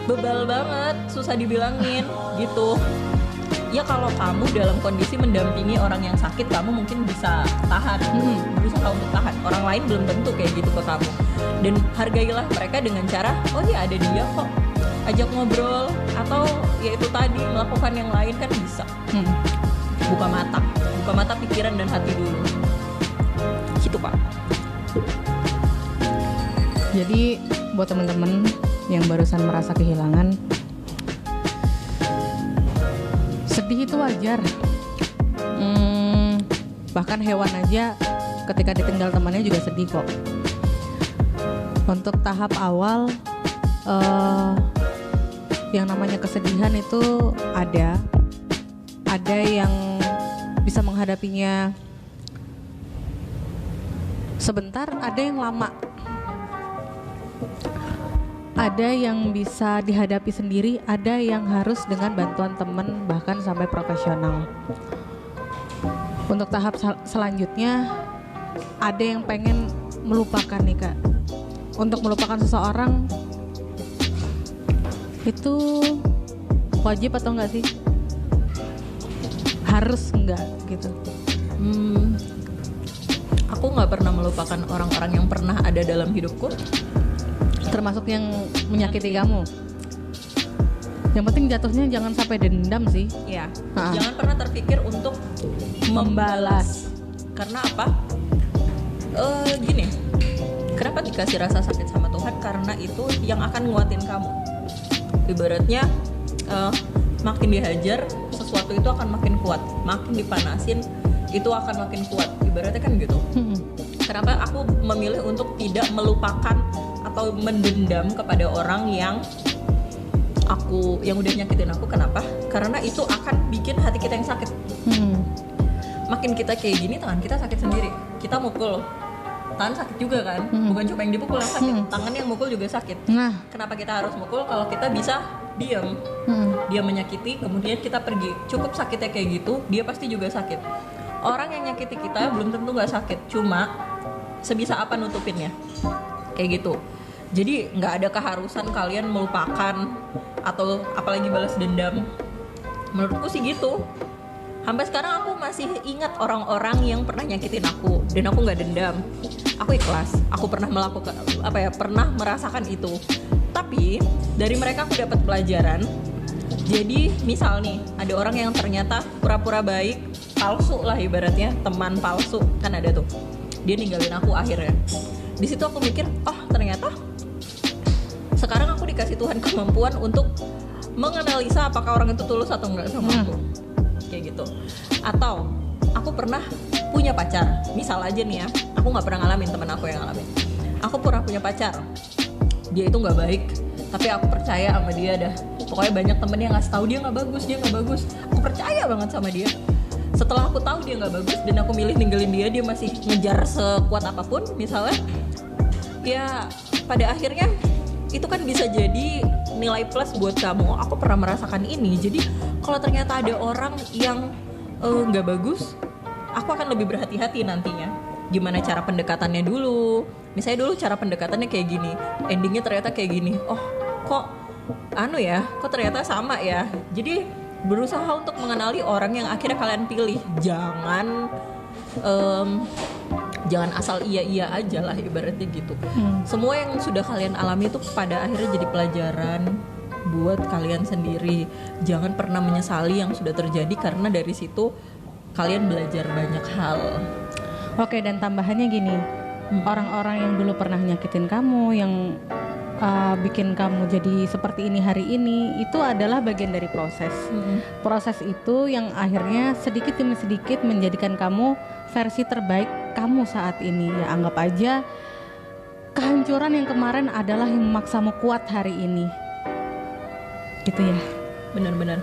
bebal banget, susah dibilangin gitu. Ya kalau kamu dalam kondisi mendampingi orang yang sakit, kamu mungkin bisa tahan, berusaha untuk tahan. Orang lain belum tentu kayak gitu ke kamu. Dan hargailah mereka dengan cara, oh ya ada dia kok, ajak ngobrol, atau ya itu tadi melakukan yang lain kan bisa. Buka mata pikiran dan hati dulu. Gitu Pak. Jadi buat teman-teman yang barusan merasa kehilangan, sedih itu wajar. Bahkan hewan aja ketika ditinggal temannya juga sedih kok. Untuk tahap awal, yang namanya kesedihan itu ada yang bisa menghadapinya sebentar, ada yang lama. Ada yang bisa dihadapi sendiri, ada yang harus dengan bantuan teman, bahkan sampai profesional. Untuk tahap selanjutnya, ada yang pengen melupakan nih Kak. Untuk melupakan seseorang itu wajib atau enggak sih? Harus enggak gitu? Aku nggak pernah melupakan orang-orang yang pernah ada dalam hidupku. Termasuk yang menyakiti kamu. Yang penting jatuhnya jangan sampai dendam sih. Ya, jangan pernah terpikir untuk membalas. Karena apa? Gini, kenapa dikasih rasa sakit sama Tuhan? Karena itu yang akan nguatin kamu. Ibaratnya makin dihajar, sesuatu itu akan makin kuat. Makin dipanasin, itu akan makin kuat. Ibaratnya kan gitu. Kenapa aku memilih untuk tidak melupakan atau mendendam kepada orang yang udah nyakitin aku? Kenapa? Karena itu akan bikin hati kita yang sakit. Makin kita kayak gini, tangan kita sakit sendiri. Kita mukul, tangan sakit juga kan. Bukan cuma yang dipukul yang sakit, tangan yang mukul juga sakit. Kenapa kita harus mukul kalau kita bisa diam? Dia menyakiti, kemudian kita pergi. Cukup sakitnya kayak gitu, dia pasti juga sakit. Orang yang nyakiti kita belum tentu nggak sakit, cuma sebisa apa nutupinnya, kayak gitu. Jadi nggak ada keharusan kalian melupakan atau apalagi balas dendam. Menurutku sih gitu. Sampai sekarang aku masih ingat orang-orang yang pernah nyakitin aku dan aku nggak dendam. Aku ikhlas. Aku pernah melakukan pernah merasakan itu. Tapi dari mereka aku dapat pelajaran. Jadi misal nih ada orang yang ternyata pura-pura baik, palsu lah ibaratnya, teman palsu kan ada tuh. Dia ninggalin aku akhirnya. Di situ aku mikir, ternyata sekarang aku dikasih Tuhan kemampuan untuk menganalisa apakah orang itu tulus atau enggak sama aku. Kayak gitu. Atau aku pernah punya pacar. Misal aja nih ya, aku nggak pernah ngalamin, teman aku yang ngalamin. Aku pernah punya pacar. Dia itu nggak baik, tapi aku percaya sama dia dah. Pokoknya banyak temen yang ngasih tahu dia nggak bagus. Aku percaya banget sama dia. Setelah aku tahu dia nggak bagus dan aku milih ninggalin dia, dia masih ngejar sekuat apapun misalnya. Ya pada akhirnya itu kan bisa jadi nilai plus buat kamu. Aku pernah merasakan ini. Jadi kalau ternyata ada orang yang nggak bagus, aku akan lebih berhati-hati nantinya. Gimana cara pendekatannya dulu. Misalnya dulu cara pendekatannya kayak gini, endingnya ternyata kayak gini. Kok ternyata sama ya. Jadi berusaha untuk mengenali orang yang akhirnya kalian pilih. Jangan asal iya aja lah ibaratnya gitu. Semua yang sudah kalian alami itu pada akhirnya jadi pelajaran buat kalian sendiri. Jangan pernah menyesali yang sudah terjadi, karena dari situ kalian belajar banyak hal. Oke, dan tambahannya gini, orang-orang yang dulu pernah nyakitin kamu, yang bikin kamu jadi seperti ini hari ini, itu adalah bagian dari proses. Proses itu yang akhirnya sedikit demi sedikit menjadikan kamu versi terbaik kamu saat ini. Ya anggap aja kehancuran yang kemarin adalah yang memaksamu kuat hari ini. Gitu ya. Benar-benar.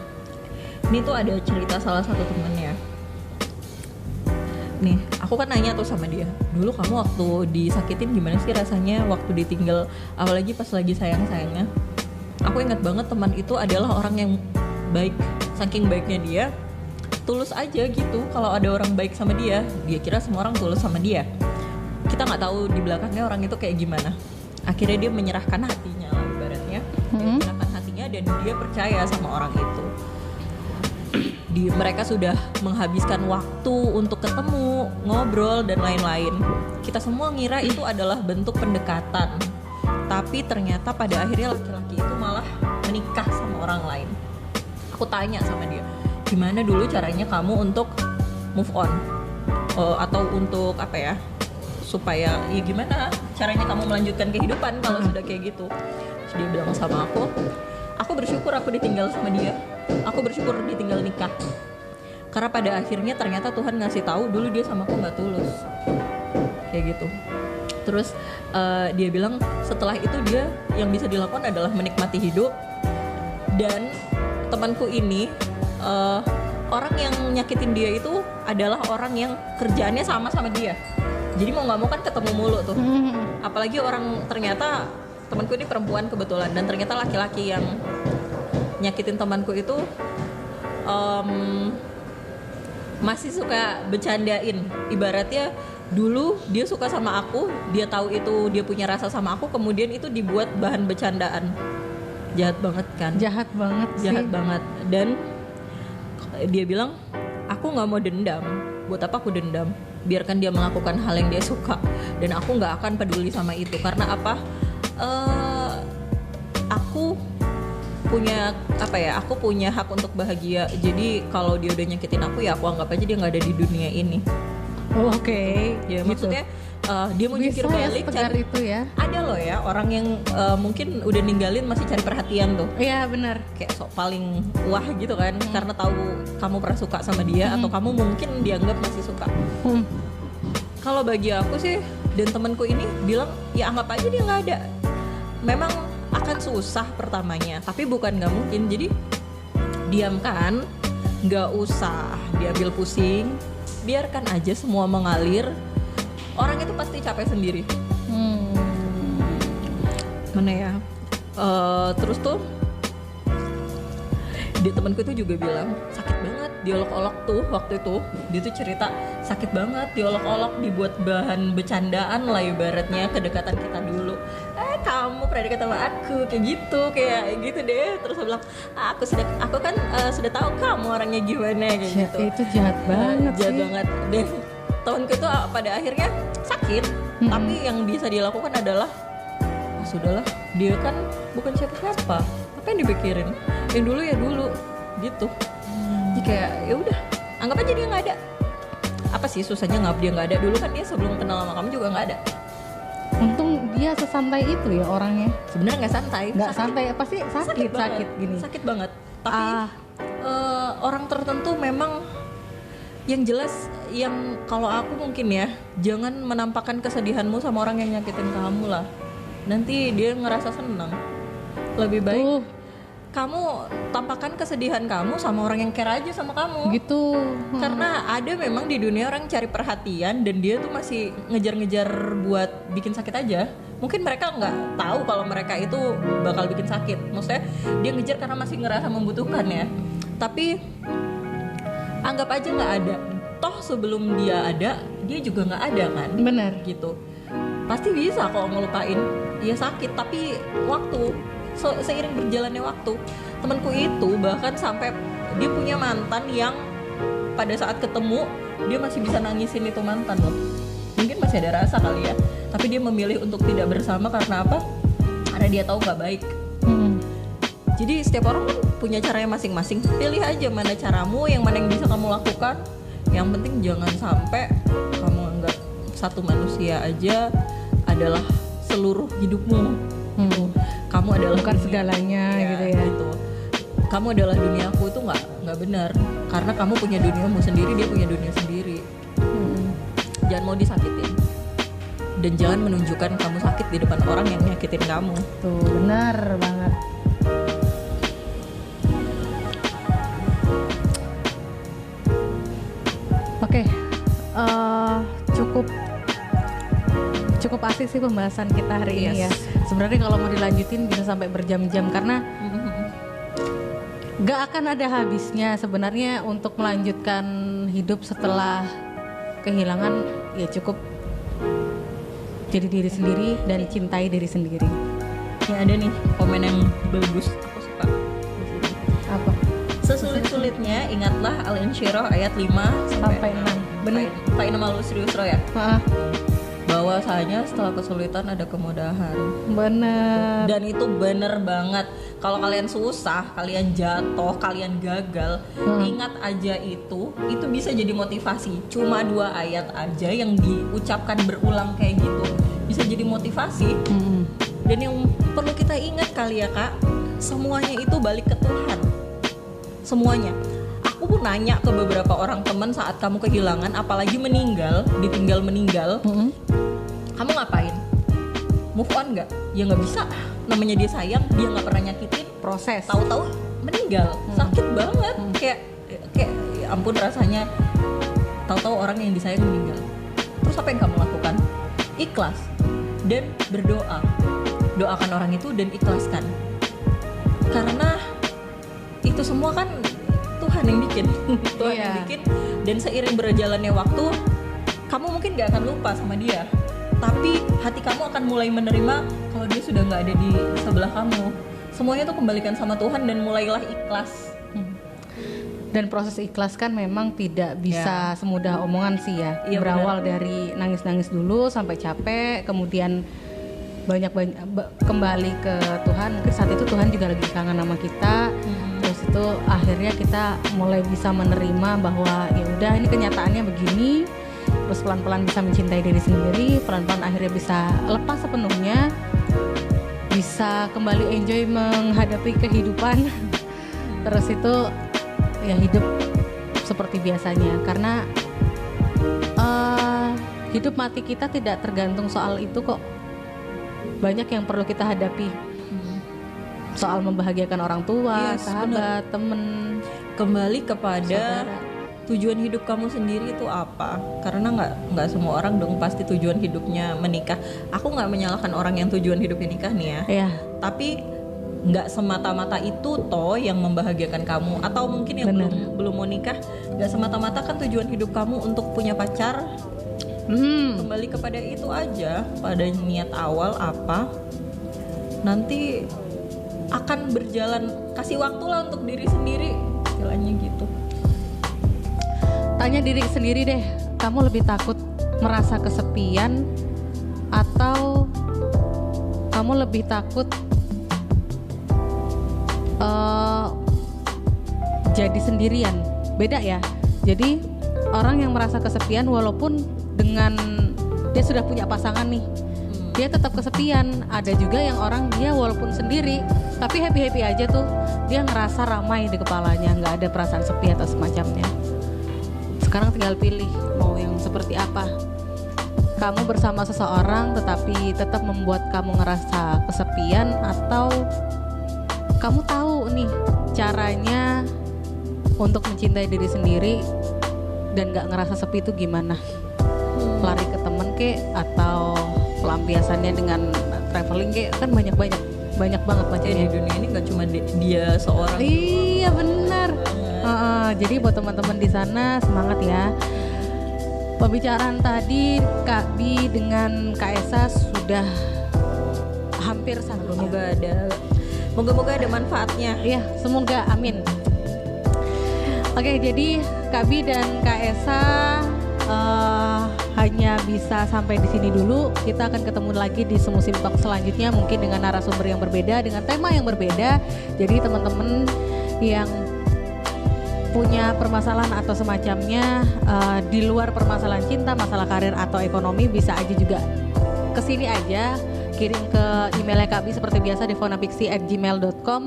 Ini tuh ada cerita salah satu temennya. Nih, aku kan nanya tuh sama dia, dulu kamu waktu disakitin gimana sih rasanya waktu ditinggal, apalagi pas lagi sayang-sayangnya. Aku ingat banget teman itu adalah orang yang baik, saking baiknya dia, tulus aja gitu. Kalau ada orang baik sama dia kira semua orang tulus sama dia. Kita nggak tahu di belakangnya orang itu kayak gimana. Akhirnya dia menyerahkan hatinya lah ibaratnya, dia menyerahkan hatinya dan dia percaya sama orang itu. Mereka sudah menghabiskan waktu untuk ketemu, ngobrol, dan lain-lain. Kita semua ngira itu adalah bentuk pendekatan, tapi ternyata pada akhirnya laki-laki itu malah menikah sama orang lain. Aku tanya sama dia, gimana dulu caranya kamu untuk move on, atau untuk supaya ya gimana caranya kamu melanjutkan kehidupan kalau sudah kayak gitu. Terus dia bilang sama aku bersyukur aku ditinggal sama dia. Aku bersyukur ditinggal nikah. Karena pada akhirnya ternyata Tuhan ngasih tahu dulu dia sama aku nggak tulus. Kayak gitu. Terus dia bilang setelah itu dia yang bisa dilakukan adalah menikmati hidup. Dan temanku ini orang yang nyakitin dia itu adalah orang yang kerjaannya sama dia. Jadi mau nggak mau kan ketemu mulu tuh. Apalagi orang ternyata temanku ini perempuan kebetulan, dan ternyata laki-laki yang nyakitin temanku itu masih suka bercandain. Ibaratnya dulu dia suka sama aku, dia tahu itu dia punya rasa sama aku, kemudian itu dibuat bahan bercandaan. Jahat banget kan? Jahat banget sih. Jahat banget. Dan dia bilang, aku nggak mau dendam. Buat apa aku dendam? Biarkan dia melakukan hal yang dia suka, dan aku nggak akan peduli sama itu. Karena apa? Aku punya apa ya? Aku punya hak untuk bahagia. Jadi kalau dia udah nyakitin aku, ya aku anggap aja dia nggak ada di dunia ini. Oh, oke. Ya gitu. Maksudnya dia mau jungkir balik, cari itu ya. Ada loh ya orang yang mungkin udah ninggalin masih cari perhatian tuh. Iya benar. Kayak sok paling wah gitu kan, karena tahu kamu pernah suka sama dia, atau kamu mungkin dianggap masih suka. Kalau bagi aku sih, dan temanku ini bilang, ya anggap aja dia nggak ada. Memang akan susah pertamanya, tapi bukan nggak mungkin. Jadi diamkan, nggak usah diambil pusing, biarkan aja semua mengalir. Orang itu pasti capek sendiri. Mana ya? Terus tuh dia temanku itu juga bilang sakit banget diolok-olok tuh waktu itu. Dia tuh cerita sakit banget diolok-olok, dibuat bahan bercandaan lah ibaratnya kedekatan kita dulu. Kamu pernah dekat sama aku kayak gitu deh. Terus aku bilang aku kan sudah tahu kamu orangnya gimana kayak gitu. Itu jahat banget sih. Jahat banget. Dan temanku itu pada akhirnya sakit, tapi yang bisa dilakukan adalah sudahlah, dia kan bukan siapa-siapa, apa yang dipikirin, yang dulu ya dulu gitu. Jadi kayak ya udah, anggap aja dia nggak ada. Apa sih susahnya dia nggak ada? Dulu kan dia sebelum kenal sama kamu juga nggak ada. Untung dia sesantai itu ya orangnya. Sebenarnya nggak santai, pasti sakit gini. Sakit banget. Tapi orang tertentu memang, yang jelas, yang kalau aku mungkin ya, jangan menampakkan kesedihanmu sama orang yang nyakitin kamu lah. Nanti dia ngerasa senang. Lebih baik kamu tampakkan kesedihan kamu sama orang yang care aja sama kamu. Gitu. Karena ada memang di dunia orang cari perhatian, dan dia tuh masih ngejar-ngejar buat bikin sakit aja. Mungkin mereka nggak tahu kalau mereka itu bakal bikin sakit. Maksudnya dia ngejar karena masih ngerasa membutuhkan ya. Tapi anggap aja nggak ada. Toh sebelum dia ada, dia juga nggak ada kan. Benar. Gitu. Pasti bisa kok ngelupain. Ya sakit, tapi waktu seiring berjalannya waktu. Temanku itu bahkan sampai dia punya mantan yang pada saat ketemu dia masih bisa nangisin itu mantan loh. Mungkin masih ada rasa kali ya, tapi dia memilih untuk tidak bersama karena apa? Karena dia tahu nggak baik. Jadi setiap orang kan punya caranya masing-masing. Pilih aja mana caramu, yang mana yang bisa kamu lakukan. Yang penting jangan sampai kamu anggap satu manusia aja adalah seluruh hidupmu. Kamu adalah bukan segalanya gitu ya. Gitu. Kamu adalah duniaku, itu nggak benar. Karena kamu punya duniamu sendiri, dia punya dunia sendiri. Jangan mau disakitin, dan jangan menunjukkan kamu sakit di depan orang yang nyakitin kamu. Tuh benar banget. Oke, cukup asik sih pembahasan kita hari ini ya. Sebenarnya kalau mau dilanjutin bisa sampai berjam-jam, karena gak akan ada habisnya sebenarnya untuk melanjutkan hidup setelah kehilangan. Ya cukup jadi diri sendiri dan cintai diri sendiri. Ya ada nih komen yang bagus, aku suka. Apa? Sesulit-sulitnya ingatlah Al-Insyirah ayat 5 sampai 6. Benar. Fa'inna ma'al usri yusra ya. Bahwasanya setelah kesulitan ada kemudahan. Bener. Dan itu bener banget. Kalau kalian susah, kalian jatuh, kalian gagal, ingat aja itu bisa jadi motivasi. Cuma 2 ayat aja yang diucapkan berulang kayak gitu bisa jadi motivasi. Dan yang perlu kita ingat kali ya kak, semuanya itu balik ke Tuhan. Semuanya. Aku pun nanya ke beberapa orang teman saat kamu kehilangan, apalagi ditinggal meninggal, kamu ngapain? Move on nggak? Ya nggak bisa. Namanya dia sayang, dia nggak pernah nyakitin. Proses. Tahu-tahu meninggal, sakit banget. Kayak ya ampun rasanya. Tahu-tahu orang yang disayang meninggal. Terus terus apa yang kamu lakukan? Ikhlas dan berdoa. Doakan orang itu dan ikhlaskan. Karena itu semua kan Tuhan yang bikin. Tuhan yang bikin. Dan seiring berjalannya waktu, kamu mungkin gak akan lupa sama dia, tapi hati kamu akan mulai menerima kalau dia sudah gak ada di sebelah kamu. Semuanya tuh kembalikan sama Tuhan dan mulailah ikhlas. Dan proses ikhlas kan memang tidak bisa semudah omongan sih ya. Berawal dari nangis-nangis dulu sampai capek, kemudian banyak kembali ke Tuhan. Mungkin saat itu Tuhan juga lagi kangen sama kita. Terus itu akhirnya kita mulai bisa menerima bahwa ya udah ini kenyataannya begini. Terus pelan-pelan bisa mencintai diri sendiri, pelan-pelan akhirnya bisa lepas sepenuhnya, bisa kembali enjoy menghadapi kehidupan. Terus itu ya hidup seperti biasanya, karena hidup mati kita tidak tergantung soal itu kok. Banyak yang perlu kita hadapi, soal membahagiakan orang tua, sahabat, temen. Kembali kepada saudara. Tujuan hidup kamu sendiri itu apa? Karena nggak semua orang dong pasti tujuan hidupnya menikah. Aku nggak menyalahkan orang yang tujuan hidupnya nikah nih ya. Tapi nggak semata-mata itu toh yang membahagiakan kamu. Atau mungkin yang belum mau nikah, nggak semata-mata kan tujuan hidup kamu untuk punya pacar. Kembali kepada itu aja, pada niat awal apa, nanti akan berjalan. Kasih waktu lah untuk diri sendiri, istilahnya gitu. Tanya diri sendiri deh, kamu lebih takut merasa kesepian atau kamu lebih takut jadi sendirian? Beda ya. Jadi orang yang merasa kesepian walaupun dengan dia sudah punya pasangan nih, dia tetap kesepian. Ada juga yang orang dia walaupun sendiri tapi happy aja tuh, dia ngerasa ramai di kepalanya, nggak ada perasaan sepi atau semacamnya. Sekarang tinggal pilih mau yang seperti apa. Kamu bersama seseorang tetapi tetap membuat kamu ngerasa kesepian, atau kamu tahu nih caranya untuk mencintai diri sendiri dan gak ngerasa sepi itu gimana. Lari ke temen kek, atau pelampiasannya dengan traveling kek, kan banyak banget macamnya. Di dunia ini gak cuma dia seorang. Iya benar. Jadi buat teman-teman di sana semangat ya. Pembicaraan tadi Kak Bi dengan Kak Esa sudah hampir sampai. Moga-moga ada manfaatnya. Iya, semoga, amin. Oke, jadi Kak Bi dan Kak Esa hanya bisa sampai di sini dulu. Kita akan ketemu lagi di Semusim Talk selanjutnya, mungkin dengan narasumber yang berbeda, dengan tema yang berbeda. Jadi teman-teman yang punya permasalahan atau semacamnya di luar permasalahan cinta, masalah karir atau ekonomi, bisa aja juga kesini aja, kirim ke emailnya Kak Bi seperti biasa di fonapixi@gmail.com.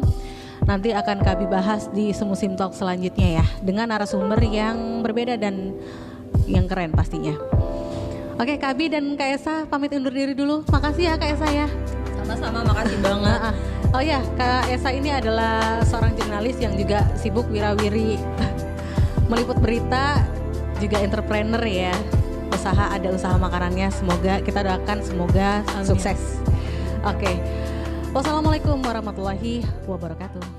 Nanti akan Kak Bi bahas di Semusim Talk selanjutnya ya, dengan narasumber yang berbeda dan yang keren pastinya. Oke, Kak Bi dan Kak Esa pamit undur diri dulu. Makasih ya Kak Esa ya. Sama-sama, makasih banget. Oh ya, Kak Esa ini adalah seorang jurnalis yang juga sibuk wirawiri meliput berita, juga entrepreneur ya. Ada usaha makanannya. Semoga kita doakan semoga sukses. Oke. Wassalamualaikum warahmatullahi wabarakatuh.